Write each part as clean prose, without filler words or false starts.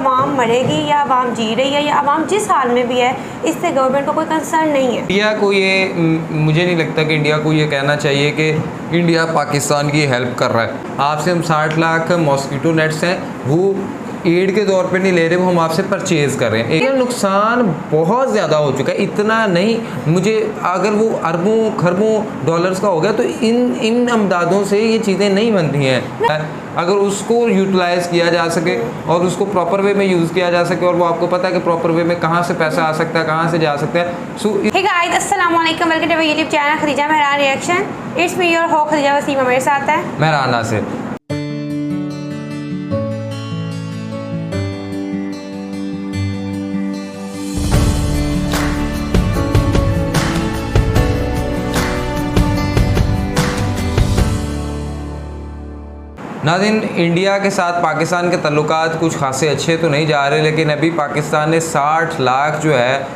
आवाम मरेगी या आवाम जी रही है या आवाम जिस हाल में भी है, इससे गवर्नमेंट को कोई कंसर्न नहीं है। इंडिया को ये मुझे नहीं लगता कि इंडिया को ये कहना चाहिए कि इंडिया पाकिस्तान की हेल्प कर रहा है। आपसे हम 60 लाख मॉस्किटो नेट्स हैं वो एड के तौर पे नहीं ले रहे, वो हम आपसे परचेज़ कर रहे हैं। ये नुकसान बहुत ज़्यादा हो चुका है, इतना नहीं, मुझे अगर वो अरबों खरबों डॉलर्स का हो गया तो इन अमदादों से ये चीज़ें नहीं बनती हैं। अगर उसको यूटिलाइज़ किया जा सके और उसको प्रॉपर वे में यूज़ किया जा सके और वो आपको पता है कि प्रॉपर वे में कहाँ से पैसा आ सकता है, कहाँ से जा सकता है। सो हे गाइस, अस्सलाम वालेकुम, welcome to my YouTube channel Khadija Mehran reaction. It's me your हो खदीजा वसीमा, मेरे साथ है मेहरान नासिर। नाज़रीन, इंडिया के साथ पाकिस्तान के तल्लुकात कुछ खासे अच्छे तो नहीं जा रहे, लेकिन अभी पाकिस्तान ने 60 लाख जो है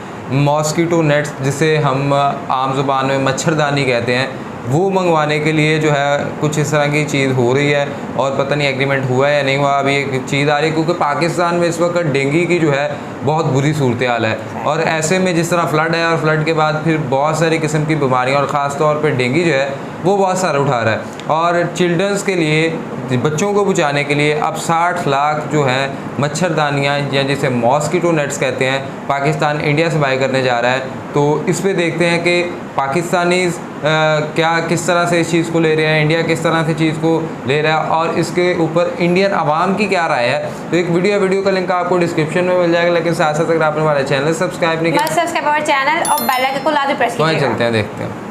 मॉस्किटो नेट्स, जिसे हम आम ज़ुबान में मच्छरदानी कहते हैं, वो मंगवाने के लिए जो है कुछ इस तरह की चीज़ हो रही है और पता नहीं एग्रीमेंट हुआ है या नहीं हुआ। अभी एक चीज़ आ रही है क्योंकि पाकिस्तान में इस वक्त डेंगू की जो है बहुत बुरी सूरत हाल है और ऐसे में जिस तरह फ्लड है और फ्लड के बाद फिर बहुत सारी किस्म की बीमारियाँ और ख़ास तौर पर डेंगू जो है वो बहुत सारा उठा रहा है और चिल्ड्रंस के लिए, बच्चों को बचाने के लिए अब 60 लाख जो है मच्छरदानियाँ या जिसे मॉस्किटो नेट्स कहते हैं पाकिस्तान इंडिया से बाय करने जा रहा है। तो इस पे देखते हैं कि पाकिस्तानी क्या किस तरह से इस चीज़ को ले रहे हैं, इंडिया किस तरह से चीज़ को ले रहा है और इसके ऊपर इंडियन आवाम की क्या राय है। तो एक वीडियो का लिंक आपको डिस्क्रिप्शन में मिल जाएगा, लेकिन साथ साथ अगर आपने हमारे चैनल सब्सक्राइब नहीं किया, सब्सक्राइब हमारे चैनल और बेल आइकन को लाजमी प्रेस कीजिएगा। चलते हैं, देखते हैं।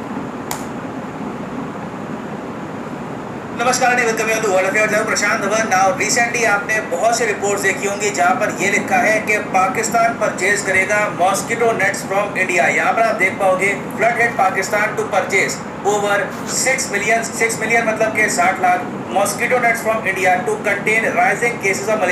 नमस्कार, प्रशांत धवन। नाउ रिसेंटली आपने बहुत सी रिपोर्ट्स देखी होंगी जहां पर ये लिखा है कि पाकिस्तान परचेज करेगा मॉस्किटो नेट्स फ्रॉम इंडिया। यहाँ पर आप देख पाओगे flood hit Pakistan to purchase over 6 million मतलब के 60 lakh mosquito nets from India to contain rising cases of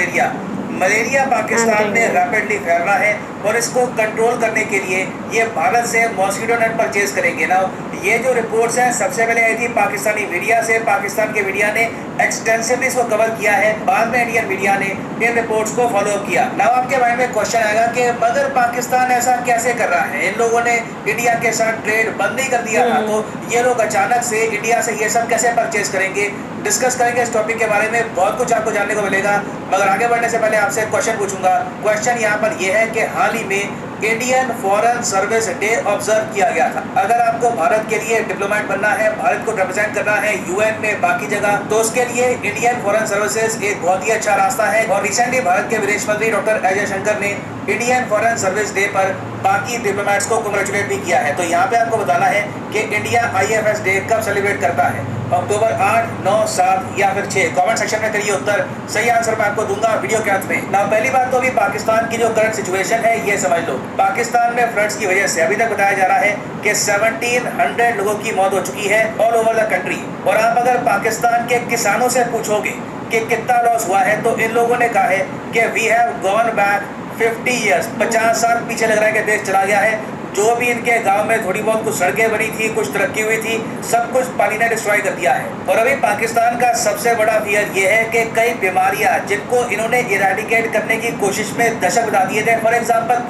malaria Pakistan में रैपिडली फैल रहा है और इसको कंट्रोल करने के लिए ये भारत से मॉस्किटो नेट परचेज करेंगे। ना ये जो रिपोर्ट्स हैं सबसे पहले आई थी पाकिस्तानी मीडिया से, पाकिस्तान के मीडिया ने एक्सटेंसिवली इसको कवर किया है, बाद में इंडियन मीडिया ने इन रिपोर्ट्स को फॉलो किया। ना आपके माइंड में क्वेश्चन आएगा कि मगर पाकिस्तान ऐसा कैसे कर रहा है, इन लोगों ने इंडिया के साथ ट्रेड बंद नहीं कर दिया था, तो ये लोग अचानक से इंडिया से ये सब कैसे परचेज करेंगे। डिस्कस करेंगे इस टॉपिक के बारे में, बहुत कुछ आपको जानने को मिलेगा। मगर आगे बढ़ने से पहले आपसे क्वेश्चन पूछूंगा। क्वेश्चन यहाँ पर यह है कि हाल ही में Indian foreign service day observe किया गया था। अगर आपको भारत के लिए डिप्लोमेट बनना है, भारत को रिप्रेजेंट करना है यूएन में, बाकी जगह, तो उसके लिए इंडियन फॉरेन सर्विसेज एक बहुत ही अच्छा रास्ता है। और रिसेंटली भारत के विदेश मंत्री डॉक्टर एस जयशंकर ने इंडियन फॉरेन सर्विस डे पर बाकी डिप्लोमेट्स को कांग्रेचुलेट भी किया है। तो यहाँ पे आपको बताना है कि इंडिया IFS डे कब सेलिब्रेट करता है, अक्टूबर 8, 9, 7 या फिर 6। कमेंट सेक्शन में करिए उत्तर, सही आंसर मैं आपको दूंगा वीडियो के अंत में। ना पहली बात तो अभी पाकिस्तान की जो करंट सिचुएशन है ये समझ लो। पाकिस्तान में फ्लड्स की वजह से अभी तक बताया जा रहा है कि 1700 लोगों की मौत हो चुकी है ऑल ओवर द कंट्री। और आप अगर पाकिस्तान के किसानों से पूछोगे कि कितना लॉस हुआ है तो इन लोगों ने कहा है कि we have gone back 50 years, 50 साल पीछे लग रहा है कि देश चला गया है। जो भी इनके गांव में थोड़ी बहुत कुछ सड़कें बनी थी, कुछ तरक्की हुई थी, सब कुछ पानी ने डिस्ट्रॉय कर दिया है। और अभी पाकिस्तान का सबसे बड़ा फियर ये है कि कई बीमारियां जिनको इन्होंने इरेडिकेट करने की कोशिश में दशक बता दिए थे, फॉर एग्जाम्पल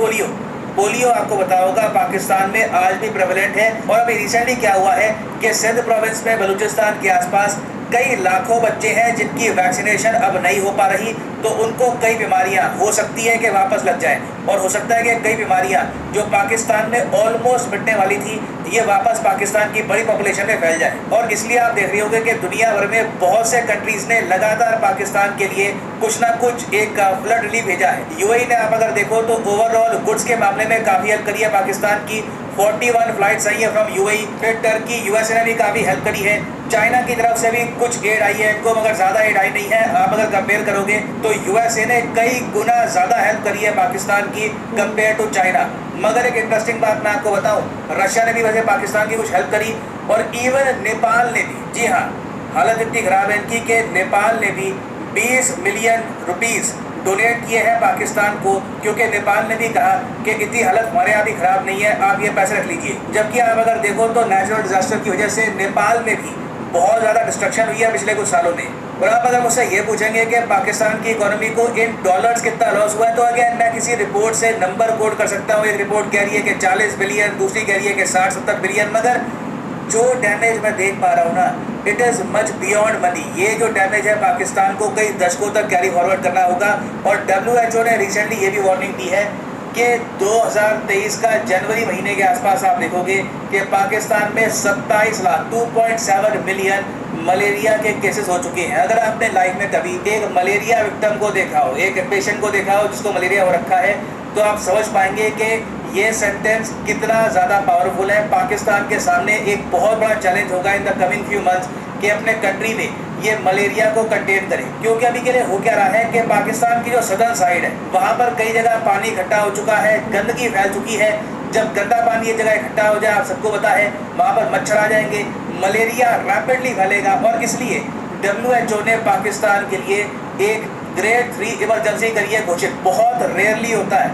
पोलियो आपको पता होगा पाकिस्तान में आज भी प्रेवलेंट है। और अभी रिसेंटली क्या हुआ है कि सिंध प्रोविंस में बलूचिस्तान के आसपास कई लाखों बच्चे हैं जिनकी वैक्सीनेशन अब नहीं हो पा रही, तो उनको कई बीमारियां हो सकती है कि वापस लग जाए और हो सकता है कि कई बीमारियां जो पाकिस्तान में ऑलमोस्ट मिटने वाली थी ये वापस पाकिस्तान की बड़ी पॉपुलेशन में फैल जाए। और इसलिए आप देख रहे होंगे कि दुनिया भर में बहुत से कंट्रीज ने लगातार पाकिस्तान के लिए कुछ ना कुछ एक फ्लड रिलीफ भेजा है। यूएई ने आप अगर देखो तो ओवरऑल गुड्स के मामले में काफ़ी हेल्प करी है पाकिस्तान की, 41 फ्लाइट्स आई है फ्रॉम यूएई। फिर टर्की, यूएसए ने भी काफ़ी हेल्प करी है। चाइना की तरफ से भी कुछ एड आई है इनको, मगर ज़्यादा एड आई नहीं है। आप अगर कंपेयर करोगे तो यूएसए ने कई गुना ज़्यादा हेल्प करी है पाकिस्तान की कंपेयर टू चाइना। मगर एक इंटरेस्टिंग बात मैं आपको बताऊं, रशिया ने भी वैसे पाकिस्तान की कुछ हेल्प करी और इवन नेपाल ने भी। जी हाँ, हालत इतनी खराब है इनकी कि नेपाल ने भी 20 मिलियन रुपीज़ डोनेट किए हैं पाकिस्तान को, क्योंकि नेपाल ने भी कहा कि इतनी हालत हमारे यहाँ भी खराब नहीं है, आप ये पैसे रख लीजिए। जबकि आप अगर देखो तो नेचुरल डिजास्टर की वजह से नेपाल में भी बहुत ज़्यादा डिस्ट्रक्शन हुई है पिछले कुछ सालों में। और आप अगर मुझसे ये पूछेंगे कि पाकिस्तान की इकोनॉमी को इन डॉलर्स कितना लॉस हुआ है, तो अगेन मैं किसी रिपोर्ट से नंबर कोट कर सकता हूँ। एक रिपोर्ट कह रही है कि 40 बिलियन, दूसरी कह रही है कि 60-70 बिलियन, मगर जो डैमेज मैं देख पा रहा हूँ ना, it is much beyond money. ये जो डैमेज है पाकिस्तान को कई दशकों तक कैरी फॉरवर्ड करना होगा। और WHO ने रिसेंटली ये भी वार्निंग दी है कि 2023 का जनवरी महीने के आसपास आप देखोगे कि पाकिस्तान में 27 लाख 2.7 मिलियन मलेरिया के केसेस हो चुके हैं। अगर आपने लाइफ में कभी एक मलेरिया विक्टिम को देखा हो, एक पेशेंट को देखा हो जिसको मलेरिया हो रखा है, तो आप समझ पाएंगे कि ये सेंटेंस कितना ज़्यादा पावरफुल है। पाकिस्तान के सामने एक बहुत बड़ा चैलेंज होगा in the coming few months कि अपने कंट्री में ये मलेरिया को कंटेन करें। क्योंकि अभी के लिए हो क्या रहा है कि पाकिस्तान की जो सदर्न साइड है वहाँ पर कई जगह पानी इकट्ठा हो चुका है, गंदगी फैल चुकी है। जब गंदा पानी ये जगह इकट्ठा हो जाए, आप सबको पता है वहाँ पर मच्छर आ जाएंगे, मलेरिया रैपिडली फैलेगा। और इसलिए WHO ने पाकिस्तान के लिए एक ग्रेड 3 इमरजेंसी करिए घोषित। बहुत रेयरली होता है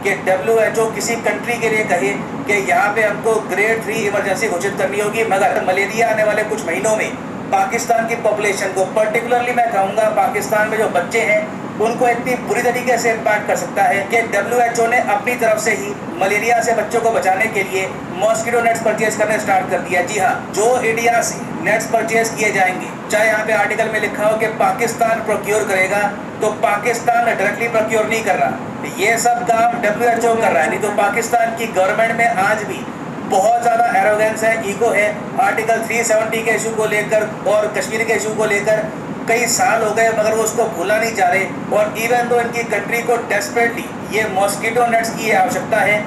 कि WHO किसी कंट्री के लिए कहे कि यहाँ पे हमको ग्रेड 3 इमरजेंसी घोषित करनी होगी, मगर मलेरिया आने वाले कुछ महीनों में पाकिस्तान की पॉपुलेशन को, पर्टिकुलरली मैं कहूँगा पाकिस्तान में जो बच्चे हैं उनको इतनी बुरी तरीके से इम्पैक्ट कर सकता है कि WHO ने अपनी तरफ से ही मलेरिया से बच्चों को बचाने के लिए मॉस्किटो नेट्स परचेज करने स्टार्ट कर दिया। जी हाँ, जो इंडिया से नेट्स परचेज किए जाएंगे, चाहे यहाँ पे आर्टिकल में लिखा हो कि पाकिस्तान प्रोक्योर करेगा, तो पाकिस्तान डायरेक्टली प्रोक्योर नहीं कर रहा, ये सब काम WHO कर रहा है। नहीं तो पाकिस्तान की गवर्नमेंट में आज भी बहुत ज़्यादा एरोगेंस है, ईगो है। आर्टिकल 370 के इशू को लेकर और कश्मीर के इशू को लेकर कई साल हो गए, मगर वो उसको भूला नहीं जा रहे। और इवन तो इनकी कंट्री को डेस्परेटली ये मॉस्किटो नेट्स की आवश्यकता है,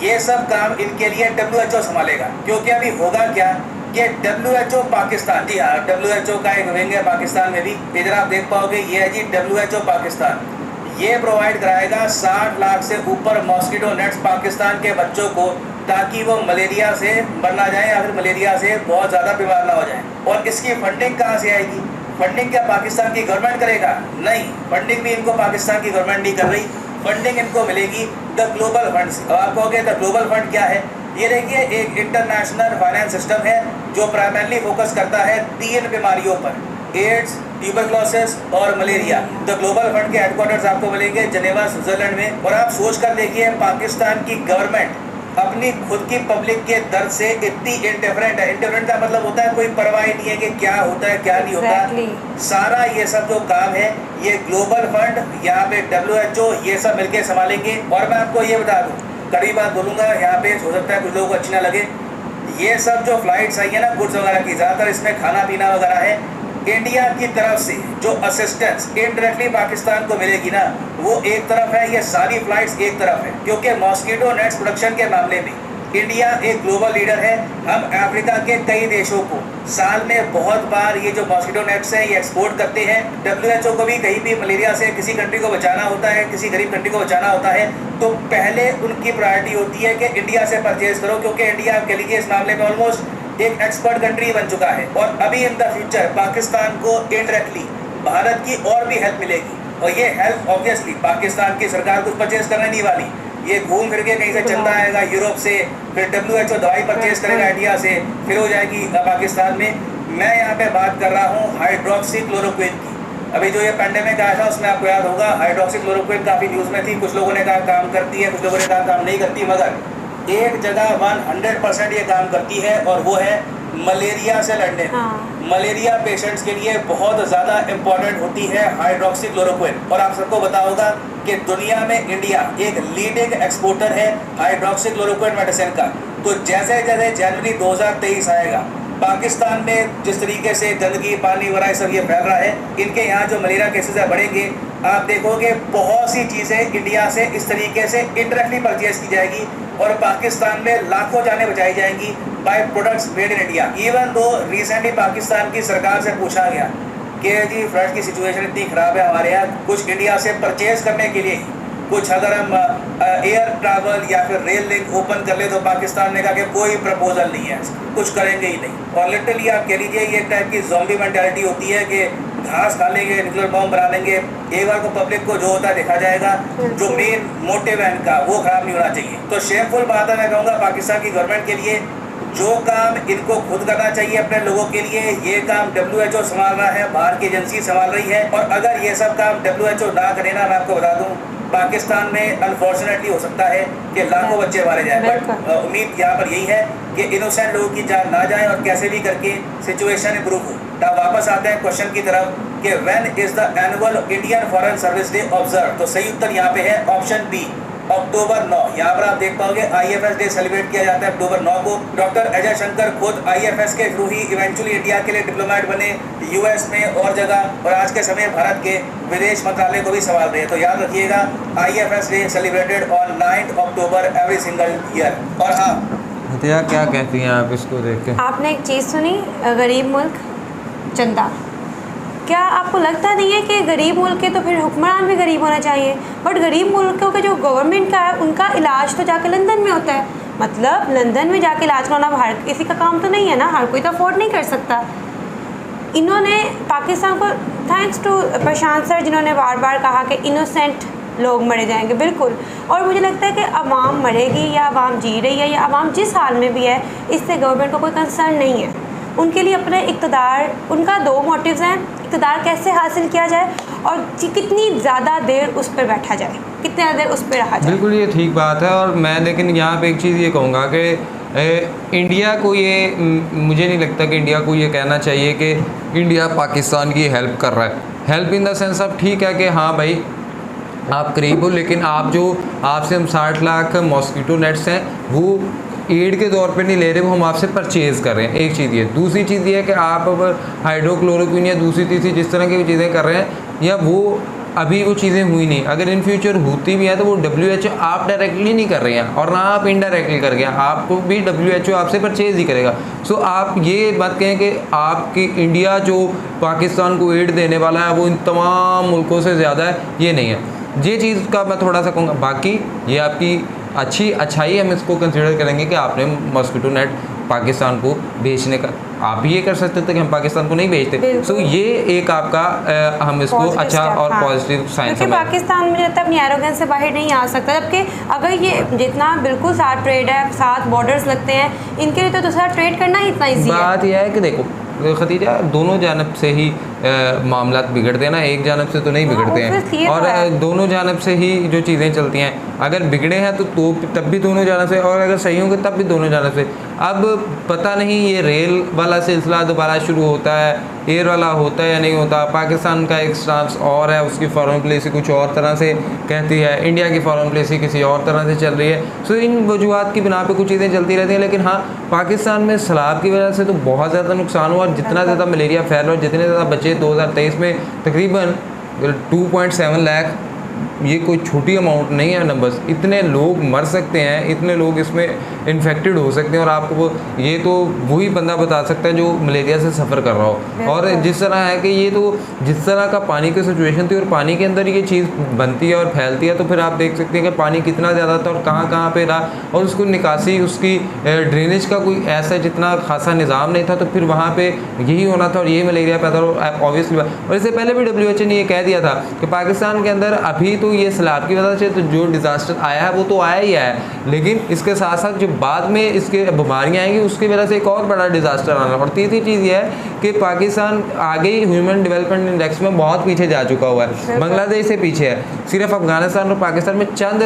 ये सब काम इनके लिए WHO संभालेगा। क्योंकि अभी होगा क्या कि WHO पाकिस्तान, जी हाँ, WHO का एक विंग है पाकिस्तान में भी, इधर आप देख पाओगे, ये है जी WHO पाकिस्तान। ये प्रोवाइड कराएगा 60 लाख से ऊपर मॉस्किटो नेट्स पाकिस्तान के बच्चों को, ताकि वो मलेरिया से मर ना जाए या फिर मलेरिया से बहुत ज़्यादा बीमार ना हो जाए। और इसकी फंडिंग कहाँ से आएगी? फंडिंग क्या पाकिस्तान की गवर्नमेंट करेगा? नहीं, फंडिंग भी इनको पाकिस्तान की गवर्नमेंट नहीं कर रही। फंडिंग इनको मिलेगी द ग्लोबल फंड से। अब आप कहोगे द ग्लोबल फंड क्या है? ये देखिए, एक इंटरनेशनल फाइनेंस सिस्टम है जो प्राइमरली फोकस करता है 3 बीमारियों पर, एड्स, ट्यूबरक्लोसिस और मलेरिया। द ग्लोबल फंड के हेडक्वार्टर्स आपको मिलेंगे जनेवा, स्विट्जरलैंड में। और आप सोच कर देखिए, पाकिस्तान की गवर्नमेंट अपनी खुद की पब्लिक के दर्द से इतनी इंडिफरेंट है। इंडिफरेंट का मतलब होता है कोई परवाह नहीं है कि क्या होता है क्या नहीं होता। सारा ये सब जो काम है ये ग्लोबल फंड, यहाँ पे WHO, ये सब मिलके संभालेंगे। और मैं आपको ये बता दूँ, कड़ी बात बोलूँगा, यहाँ पे हो सकता है कुछ लोगों को अच्छी ना लगे, ये सब जो फ्लाइट्स आई है ना गुड्स वगैरह की, ज़्यादातर इसमें खाना पीना वगैरह है। इंडिया की तरफ से जो असिस्टेंस इनडायरेक्टली पाकिस्तान को मिलेगी ना, वो एक तरफ है, ये सारी फ्लाइट्स एक तरफ है। क्योंकि मॉस्किटो नेट्स प्रोडक्शन के मामले में इंडिया एक ग्लोबल लीडर है। हम अफ्रीका के कई देशों को साल में बहुत बार ये जो मॉस्किटो नेट्स हैं ये एक्सपोर्ट करते हैं। WHO को भी कहीं भी मलेरिया से किसी कंट्री को बचाना होता है, किसी गरीब कंट्री को बचाना होता है, तो पहले उनकी प्रायोरिटी होती है कि इंडिया से परचेज करो। क्योंकि इंडिया आप कह लीजिए इस मामले में ऑलमोस्ट एक एक्सपर्ट कंट्री बन चुका है। और अभी इन द फ्यूचर पाकिस्तान को इनडायरेक्टली भारत की और भी हेल्प मिलेगी। और ये हेल्प ऑब्वियसली पाकिस्तान की सरकार कुछ परचेज करने नहीं वाली, ये घूम फिर के कहीं से चंदा आएगा यूरोप से, फिर WHO दवाई परचेज करेगा इंडिया से, फिर हो जाएगी पाकिस्तान में। मैं यहाँ पे बात कर रहा हूँ हाइड्रोक्सी क्लोरोक्विन की। अभी जो ये पैंडेमिक आया था उसमें आपको याद होगा हाइड्रोक्सी क्लोरोक्विन काफ़ी न्यूज़ में थी। कुछ लोगों ने कहा काम करती है, कुछ लोगों ने कहा काम नहीं करती, मगर एक जगह 100% ये काम करती है, और वो है मलेरिया से लड़ने। मलेरिया पेशेंट्स के लिए बहुत ज़्यादा इम्पॉर्टेंट होती है हाइड्रोक्सी क्लोरोक्विन। और आप सबको पता होगा कि दुनिया में इंडिया एक लीडिंग एक्सपोर्टर है हाइड्रोक्सी क्लोरोक्विन मेडिसिन का। तो जैसे जैसे जनवरी 2023 आएगा, पाकिस्तान में जिस तरीके से गंदगी, पानी वगैरह सब ये फैल रहा है, इनके यहाँ जो मलेरिया केसेस है बढ़ेंगे। आप देखोगे बहुत सी चीज़ें इंडिया से इस तरीके से इंडायरेक्टली परचेज की जाएगी और पाकिस्तान में लाखों जानें बचाई जाएंगी by products made in India. Even though recently Pakistan की सरकार से पूछा गया कि जी फ्लड की सिचुएशन इतनी ख़राब है हमारे यहाँ, कुछ इंडिया से परचेज करने के लिए कुछ अगर हम एयर ट्रैवल या फिर रेल लिंक ओपन कर ले, तो पाकिस्तान ने कहा कि कोई प्रपोजल नहीं है, कुछ करेंगे ही नहीं। और लिटरली आप कह लीजिए ये एक टाइप की ज़ॉम्बी मेंटालिटी होती है कि घास खा लेंगे, न्यूक्लियर बॉम्ब बना लेंगे, एक बार को पब्लिक को जो होता है देखा जाएगा। जो मेन मोटिव है इनका वो ख़राब नहीं होना चाहिए। तो शेमफुल बात है, मैं कहूँगा पाकिस्तान की गवर्नमेंट के लिए जो काम इनको खुद करना चाहिए अपने लोगों के लिए, ये काम WHO संभाल रहा है, बाहर की एजेंसी संभाल रही है। और अगर ये सब काम WHO ना करे ना, मैं आपको बता दूं, पाकिस्तान में अनफॉर्चुनेटली हो सकता है कि लाखों बच्चे मारे जाएं। बट उम्मीद यहाँ पर यही है कि इनोसेंट लोगों की जान ना जाए और कैसे भी करके सिचुएशन इम्प्रूव हो। तब वापस आते हैं क्वेश्चन की तरफ कि when is the annual Indian foreign service day observe. तो सही उत्तर यहाँ पे है ऑप्शन बी, अक्टूबर 9। यहाँ पर आप देख पाओगे IFS डे सेलिब्रेट किया जाता है अक्टूबर 9 को। डॉक्टर अजय शंकर खुद IFS के थ्रू ही इवेंचुअली इंडिया के लिए डिप्लोमेट बने, US में और जगह, और आज के समय भारत के विदेश मंत्रालय को भी संभाल रहे हैं। तो याद रखिएगा, IFS day celebrated on 9 October every single year. और हाँ हतिया, क्या कहती हैं आप इसको देख के? आपने एक चीज़ सुनी, गरीब मुल्क चंदा। क्या आपको लगता नहीं है कि गरीब मुल्क के तो फिर हुक्मरान भी गरीब होना चाहिए? बट गरीब मुल्कों के जो गवर्नमेंट का है, उनका इलाज तो जाके लंदन में होता है। मतलब लंदन में जाके इलाज कराना हर किसी का काम तो नहीं है ना, हर कोई तो अफोर्ड नहीं कर सकता। इन्होंने पाकिस्तान को, थैंक्स टू प्रशांत सर जिन्होंने बार बार कहा कि इनोसेंट लोग मरे जाएंगे, बिल्कुल। और मुझे लगता है कि अवाम मरेगी या अवाम जी रही है या अवाम जिस हाल में भी है, इससे गवर्नमेंट को कोई कंसर्न नहीं है। उनके लिए अपने इक़्तिदार, उनका दो मोटिव्स हैं, इक़्तिदार कैसे हासिल किया जाए और कितनी ज़्यादा देर उस पर बैठा जाए, कितनी ज़्यादा देर उस पर रहा जाए। बिल्कुल, ये ठीक बात है। और मैं लेकिन यहाँ पे एक चीज़ ये कहूँगा कि इंडिया को ये, मुझे नहीं लगता कि इंडिया को ये कहना चाहिए कि इंडिया पाकिस्तान की हेल्प कर रहा है। हेल्प इन द सेंस, अब ठीक है कि हाँ भाई आप करीब हो, लेकिन आप जो आपसे हम 60 लाख मॉस्किटो नेट्स हैं वो एड के तौर पे नहीं ले रहे, वो हम आपसे परचेज़ कर रहे हैं। एक चीज़ ये। दूसरी चीज़ ये है कि आप अब हाइड्रोक्लोरोक्विन या दूसरी तीसरी जिस तरह की चीज़ें कर रहे हैं, या वो अभी वो चीज़ें हुई नहीं, अगर इन फ्यूचर होती भी हैं तो वो WHO आप डायरेक्टली नहीं कर रहे हैं और ना आप इनडायरेक्टली कर गए, आपको भी WHO आपसे परचेज़ ही करेगा। सो आप ये बात कहें कि आपकी इंडिया जो पाकिस्तान को एड देने वाला है वो इन तमाम मुल्कों से ज़्यादा है, ये नहीं है। ये चीज़ का मैं थोड़ा सा कहूँगा। बाकी ये आपकी अच्छाई हम इसको कंसिडर करेंगे कि आपने मॉस्किटो नेट पाकिस्तान को बेचने का, आप भी ये कर सकते थे कि हम पाकिस्तान को नहीं बेचते। सो ये एक आपका हम इसको अच्छा और पॉजिटिव साइन क्योंकि पाकिस्तान मुझे लगता है अपनी एरोगेंस से बाहर नहीं आ सकता, जबकि अगर ये जितना बिल्कुल साथ ट्रेड है, साथ बॉर्डर्स लगते हैं, इनके लिए तो दूसरा ट्रेड करना ही इतना ईजी है। बात यह है कि देखो खतीजा, दोनों जानब से ही मामला बिगड़ते हैं ना, एक जानब से तो नहीं बिगड़ते हैं, और दोनों जानब से ही जो चीज़ें चलती हैं। अगर बिगड़े हैं तो तब भी दोनों जानब से, और अगर सही होंगे तब भी दोनों जानब से। अब पता नहीं ये रेल वाला सिलसिला दोबारा शुरू होता है, एयर वाला होता है या नहीं होता। पाकिस्तान का एक स्टांस और है, उसकी फॉरेन पॉलिसी कुछ और तरह से कहती है, इंडिया की फॉरेन पॉलिसी किसी और तरह से चल रही है। सो इन वजूहत की बिना पे कुछ चीज़ें चलती रहती हैं। लेकिन हाँ, पाकिस्तान में सैलाब की वजह से तो बहुत ज़्यादा नुकसान हुआ, और जितना ज़्यादा मलेरिया फैल और जितने ज़्यादा बच्चे 2023 में तकरीबन 2.7 लाख, ये कोई छोटी अमाउंट नहीं है नंबर्स। इतने लोग मर सकते हैं, इतने लोग इसमें इन्फेक्टेड हो सकते हैं, और आपको वो ये तो वही बंदा बता सकता है जो मलेरिया से सफ़र कर रहा हो। और जिस तरह है कि ये तो जिस तरह का पानी की सिचुएशन थी और पानी के अंदर ये चीज़ बनती है और फैलती है, तो फिर आप देख सकते हैं कि पानी कितना ज़्यादा था और कहाँ कहाँ पे रहा, और उसको निकासी, उसकी ड्रेनेज का कोई ऐसा जितना खासा निज़ाम नहीं था, तो फिर वहाँ पर यही होना था और यही मलेरिया पैदा हो ऑब्वियसली। और इससे पहले भी WHO ने ये कह दिया था कि पाकिस्तान के अंदर अभी तो ये सैलाब की वजह से तो जो डिज़ास्टर आया है वो तो आया ही है, लेकिन इसके साथ साथ जो बाद में इसके बीमारियाँ आएंगी उसकी वजह से एक और बड़ा डिज़ास्टर आना। और तीसरी चीज़ ये है कि पाकिस्तान आगे ही ह्यूमन डेवलपमेंट इंडेक्स में बहुत पीछे जा चुका हुआ है, बांग्लादेश से पीछे है। सिर्फ अफगानिस्तान और पाकिस्तान में चंद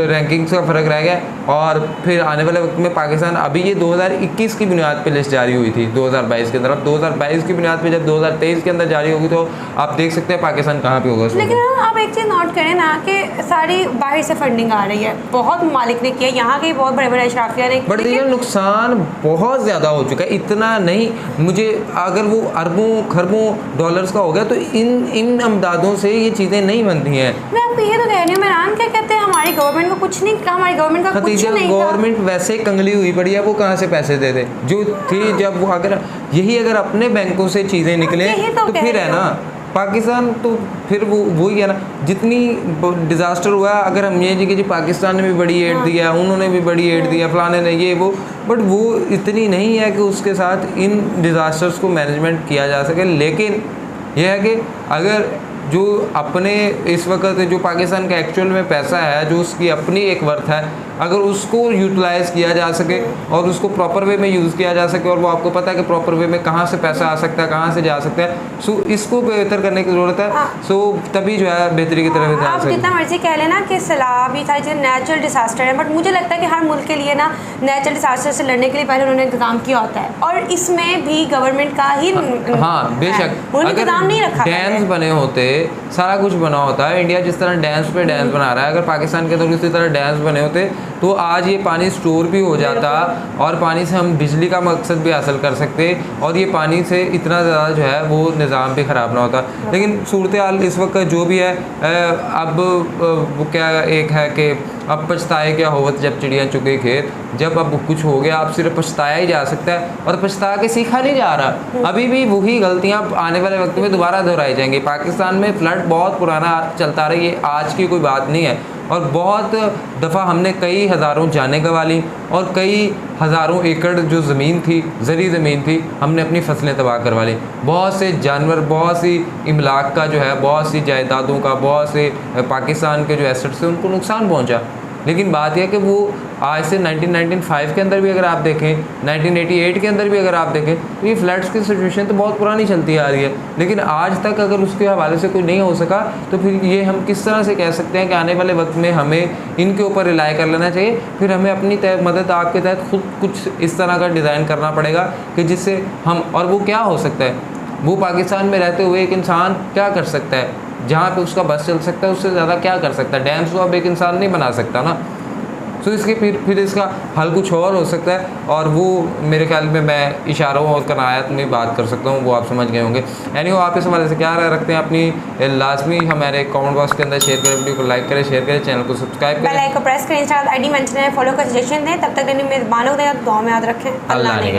रैंकिंग्स का फ़र्क रह गया। और फिर आने वाले वक्त में पाकिस्तान, अभी ये 2021 की बुनियाद पर लिस्ट जारी हुई थी 2022 के अंदर, अब 2022 की बुनियाद पर जब 2023 के अंदर जारी होगी तो आप देख सकते हैं पाकिस्तान कहाँ पर होगा। लेकिन आप एक चीज़ नोट करें ना कि सारी बाहर से फंडिंग आ रही है, बहुत ममालिक ने किया, यहाँ के बहुत बड़े बड़े अशराफिया ने, बट ये नुकसान बहुत ज़्यादा हो चुका है। इतना नहीं, मुझे अगर वो अरबों खरबों डॉलर्स का हो गया तो इन अमदादों से ये चीज़ें नहीं बनती हैं। मैं आपको ये तो कह रही हूँ मेहरान, क्या कहते हैं, हमारी गवर्नमेंट को कुछ नहीं, हमारी गवर्नमेंट का कुछ नहीं, गवर्नमेंट वैसे कंगली हुई पड़ी है, वो कहाँ से पैसे दे दे जो थी, जब वो अगर अपने बैंकों से चीज़ें निकले तो फिर है ना पाकिस्तान, तो फिर वो वही है ना, जितनी डिज़ास्टर हुआ, अगर हम ये जी पाकिस्तान ने भी बड़ी एड दिया, उन्होंने भी बड़ी एड दिया, फलाने ने ये वो, बट वो इतनी नहीं है कि उसके साथ इन डिज़ास्टर्स को मैनेजमेंट किया जा सके। लेकिन यह है कि अगर जो अपने इस वक्त जो पाकिस्तान का एक्चुअल में पैसा है, जो उसकी अपनी एक वर्थ है, अगर उसको यूटिलाइज़ किया जा सके और उसको प्रॉपर वे में यूज़ किया जा सके, और वो आपको पता है कि प्रॉपर वे में कहाँ से पैसा आ सकता है, कहाँ से जा सकता है, सो इसको बेहतर करने की ज़रूरत है। सो तभी जो है बेहतरी की तरफ ध्यान आप से। जितना मर्जी कह लेना कि सैलाब ये सारी चीज़ें नेचुरल डिसास्टर है, बट मुझे लगता है कि हर मुल्क के लिए ना नेचुरल डिसास्टर से लड़ने के लिए पहले उन्होंने इंतजाम किया होता है, और इसमें भी गवर्नमेंट का ही हाँ बेशक, उन्होंने अगर इंतजाम नहीं रखा डैम्स बने होते, सारा कुछ बना होता है, इंडिया जिस तरह डैम्स पे डैम्स बना रहा है, अगर पाकिस्तान के अंदर उसी तरह डैम्स बने होते तो आज ये पानी स्टोर भी हो जाता, और पानी से हम बिजली का मकसद भी हासिल कर सकते, और ये पानी से इतना ज़्यादा जो है वो निज़ाम भी ख़राब ना होता। लेकिन सूरत हाल इस वक्त जो भी है, अब वो क्या एक है कि अब पछताए क्या होवत जब चिड़िया चुगे खेत, जब अब कुछ हो गया अब सिर्फ पछताया ही जा सकता है, और पछता के सीखा नहीं जा रहा। अभी भी वही गलतियां आने वाले वक्त में दोबारा दोहराई जाएंगी। पाकिस्तान में फ्लड बहुत पुराना चलता रही है, आज की कोई बात नहीं है, और बहुत दफ़ा हमने कई हज़ारों जानें गंवा ली, और कई हज़ारों एकड़ जो ज़मीन थी, ज़री ज़मीन थी, हमने अपनी फसलें तबाह करवा ली। बहुत से जानवर, बहुत सी इमलाक का जो है, बहुत सी जायदादों का, बहुत से पाकिस्तान के जो एसेट्स थे उनको नुकसान पहुंचा। लेकिन बात यह कि वो आज से 1995 के अंदर भी अगर आप देखें, 1988 के अंदर भी अगर आप देखें, तो ये फ्लड्स की सिचुएशन तो बहुत पुरानी चलती आ रही है, लेकिन आज तक अगर उसके हवाले से कोई नहीं हो सका, तो फिर ये हम किस तरह से कह सकते हैं कि आने वाले वक्त में हमें इनके ऊपर रिलाई कर लेना चाहिए। फिर हमें अपनी मदद आपके तहत खुद कुछ इस तरह का डिज़ाइन करना पड़ेगा कि जिससे हम, और वो क्या हो सकता है, वो पाकिस्तान में रहते हुए एक इंसान क्या कर सकता है, जहाँ पे उसका बस चल सकता है उससे ज़्यादा क्या कर सकता है। डैम्स को अब एक इंसान नहीं बना सकता ना, तो इसके फिर इसका हल कुछ और हो सकता है, और वो मेरे ख्याल में मैं इशारों और कनायत में बात कर सकता हूँ, वो आप समझ गए होंगे। एनीवे आप इस हवाले से क्या राय रखते हैं अपनी लाजमी हमारे कमेंट बॉक्स के अंदर शेयर करें, वीडियो को लाइक करें, शेयर करें, चैनल को सब्सक्राइब करें, बेल आइकन को प्रेस करें, इंस्टाग्राम आईडी मेंशन है, फॉलो कर, सजेशन दें। तब तक मेहरबान हो गए, दुआ में याद रखें। अल्लाह ने